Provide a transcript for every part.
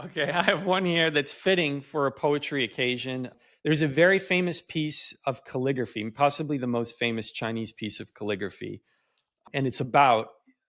Okay, I have one here that's fitting for a poetry occasion. There's a very famous piece of calligraphy, possibly the most famous Chinese piece of calligraphy, and it's about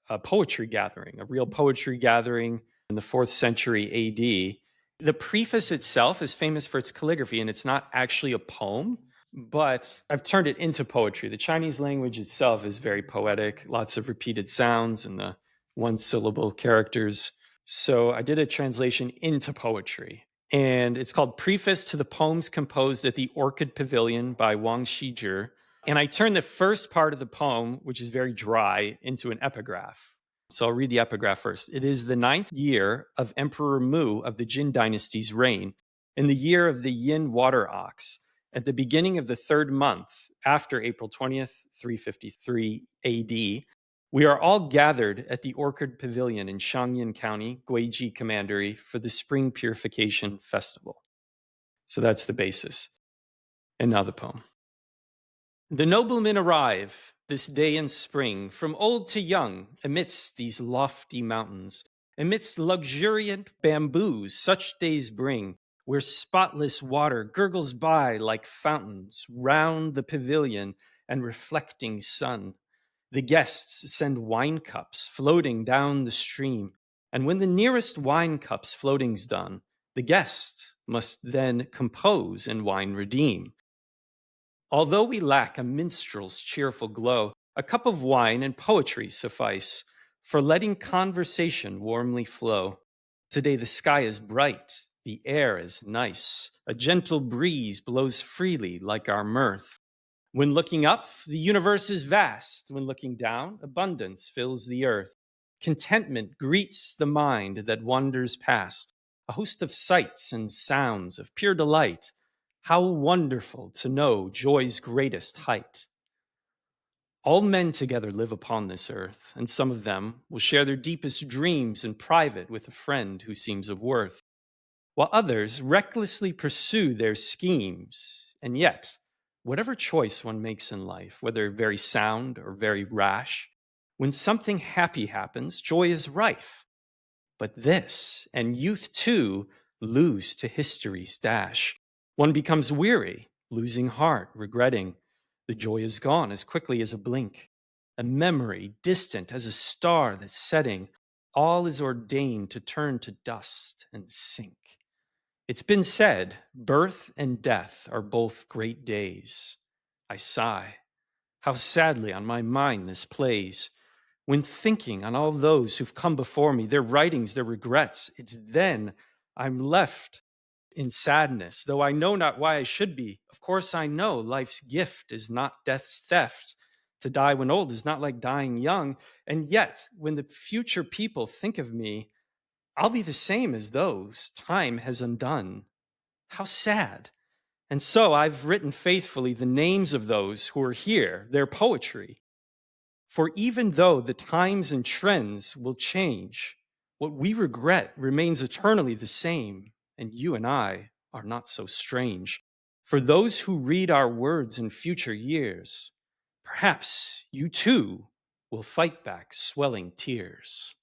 a poetry gathering, a real poetry gathering in the 4th century AD. The preface itself is famous for its calligraphy, and it's not actually a poem, but I've turned it into poetry. The Chinese language itself is very poetic, lots of repeated sounds and the one syllable characters. So I did a translation into poetry, and it's called Preface to the Poems Composed at the Orchid Pavilion by Wang Xizhi. And I turned the first part of the poem, which is very dry, into an epigraph. So I'll read the epigraph first. It is the 9th year of Emperor Mu of the Jin dynasty's reign, in the year of the yin water ox, at the beginning of the 3rd month after April 20th, 353 AD. We are all gathered at the Orchid Pavilion in Shangyin County, Guiji Commandery, for the Spring Purification Festival. So that's the basis. And now the poem. The noblemen arrive this day in spring, from old to young, amidst these lofty mountains, amidst luxuriant bamboos such days bring, where spotless water gurgles by like fountains round the pavilion and reflecting sun. The guests send wine cups floating down the stream, and when the nearest wine cup's floating's done, the guest must then compose and wine redeem. Although we lack a minstrel's cheerful glow, a cup of wine and poetry suffice for letting conversation warmly flow. Today the sky is bright, the air is nice, a gentle breeze blows freely like our mirth. When looking up, the universe is vast. When looking down, abundance fills the earth. Contentment greets the mind that wanders past, a host of sights and sounds of pure delight. How wonderful to know joy's greatest height. All men together live upon this earth, and some of them will share their deepest dreams in private with a friend who seems of worth, while others recklessly pursue their schemes. And yet, whatever choice one makes in life, whether very sound or very rash, when something happy happens, joy is rife. But this, and youth too, lose to history's dash. One becomes weary, losing heart, regretting. The joy is gone as quickly as a blink. A memory distant as a star that's setting. All is ordained to turn to dust and sink. It's been said, birth and death are both great days. I sigh. How sadly on my mind this plays. When thinking on all those who've come before me, their writings, their regrets, it's then I'm left in sadness, though I know not why I should be. Of course, I know life's gift is not death's theft. To die when old is not like dying young. And yet, when the future people think of me, I'll be the same as those time has undone. How sad. And so I've written faithfully the names of those who are here, their poetry. For even though the times and trends will change, what we regret remains eternally the same, and you and I are not so strange. For those who read our words in future years, perhaps you too will fight back swelling tears.